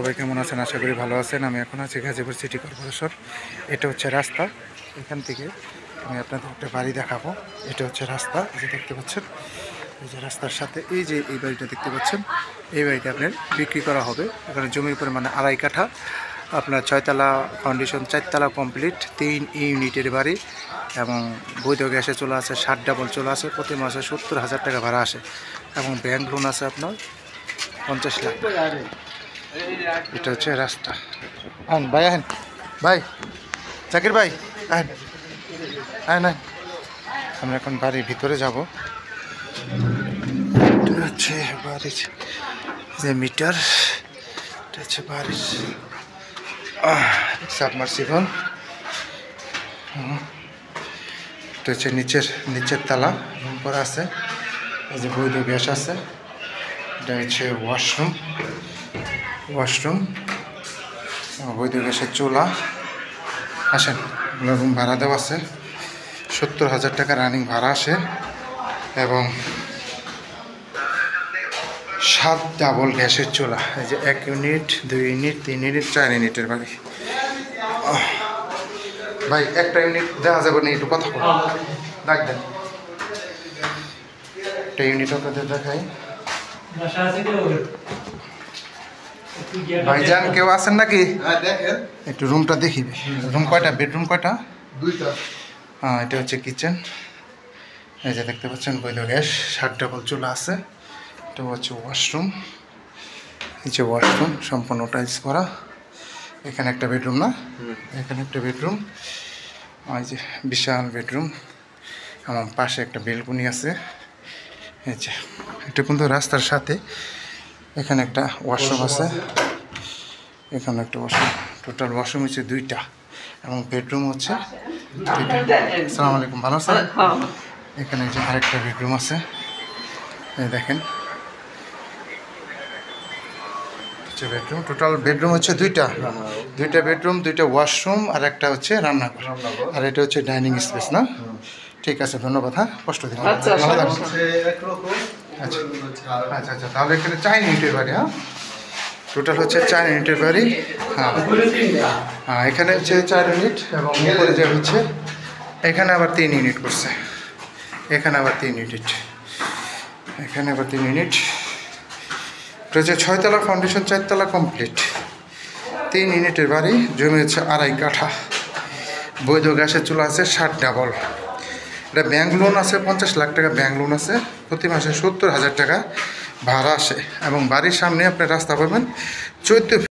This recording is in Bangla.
সবাই কেমন আছেন? আশা করি ভালো আছেন। আমি এখন আছি গাজীপুর সিটি কর্পোরেশন। এটা হচ্ছে রাস্তা। এখান থেকে আমি আপনাদের একটা বাড়ি দেখাবো। এটা হচ্ছে রাস্তা, এই যে দেখতে পাচ্ছেন। এই যে রাস্তার সাথে এই বাড়িটা দেখতে পাচ্ছেন। এই বাড়িটা আপনার বিক্রি করা হবে। এখানে জমির পরিমাণ 2.5 কাঠা। আপনার 6তলা ফাউন্ডেশন, 4তলা কমপ্লিট, 3 ইউনিটের বাড়ি এবং বৈধ গ্যাসে চলে আছে, 60 ডাবল চলে আছে। প্রতি মাসে 70,000 টাকা ভাড়া আসে এবং ব্যাংক লোন আছে আপনার 50 লাখ। এটা হচ্ছে রাস্তা। আইন ভাই, আইন ভাই, জাকির ভাই, আইন আইন আইন। আমরা এখন বাড়ির ভিতরে যাব। এটা হচ্ছে বাড়ির যে মিটার, এটা হচ্ছে বাড়ির সাবমার্সিবল। এটা হচ্ছে নিচের তালা রুম করা আছে। এই যে বৈধ গ্যাস আছে। এটা হচ্ছে ওয়াশরুম বৈধ গ্যাসের চুলা। আসেন, এগুলো রুম ভাড়া দেওয়া আছে। 70,000 টাকা রানিং ভাড়া আসে এবং 7 ডাবল গ্যাসের চুলা। এই যে 1 ইউনিট, 2 ইউনিট, 3 ইউনিট, 4 ইউনিটের বাড়ি। ভাই একটা ইউনিট দেখা যাবে না, একটু কথা বলো, ডাক দেন। একটা ইউনিট আপনাদের দেখাই। ভাইজান কেউ আছেন নাকি? একটু রুমটা দেখি। রুম কয়টা? বেডরুম কয়টা? 2টা। হ্যাঁ, এটা হচ্ছে কিচেন। এই যে দেখতে পাচ্ছেন বৈধ গ্যাস, 60 ডাবল চুলা আছে। এটা হচ্ছে ওয়াশরুম। এই যে ওয়াশরুম সম্পূর্ণ টাইলস করা। এখানে একটা বেডরুম, না এখানে একটা বেডরুম। এই যে বিশাল বেডরুম। আমার পাশে একটা বেলকনি আছে। এই যে এটা কিন্তু রাস্তার সাথে। এখানে একটা ওয়াশরুম আছে, এখানে একটা ওয়াশরুম। টোটাল ওয়াশরুম হচ্ছে 2টা এবং বেডরুম হচ্ছে 2টা। আসসালামু আলাইকুম, ভালো আছেন? এখানে যে আরেকটা বেডরুম আছে, এই দেখেন। বেডরুম, টোটাল বেডরুম হচ্ছে 2টা বেডরুম, 2টা ওয়াশরুম আর একটা হচ্ছে রান্নাঘর। আর এটা হচ্ছে ডাইনিং স্পেস, না? ঠিক আছে, ধন্যবাদ। হ্যাঁ, কষ্ট দিন। আচ্ছা, তাহলে এখানে 4 ইউনিটের বাড়ি। হ্যাঁ, টোটাল হচ্ছে 4 ইউনিটের বাড়ি। হ্যাঁ, এখানে হচ্ছে 4 ইউনিট এবং উপরে যে হচ্ছে এখানে আবার 3 ইউনিট করছে। এখানে আবার 3 ইউনিট, এখানে আবার 3 ইউনিট। এটা হচ্ছে 6তলা ফাউন্ডেশন, 4তলা কমপ্লিট, 3 ইউনিটের বাড়ি। জমি হচ্ছে 2.5 কাঠা। বৈধ গ্যাসের চুলা আছে 60 ডাবল। এটা ব্যাংক লোন আছে, 50 লাখ টাকা ব্যাংক লোন আছে। প্রতি মাসে 70,000 টাকা ভাড়া আসে এবং বাড়ির সামনে আপনি রাস্তা পাবেন 14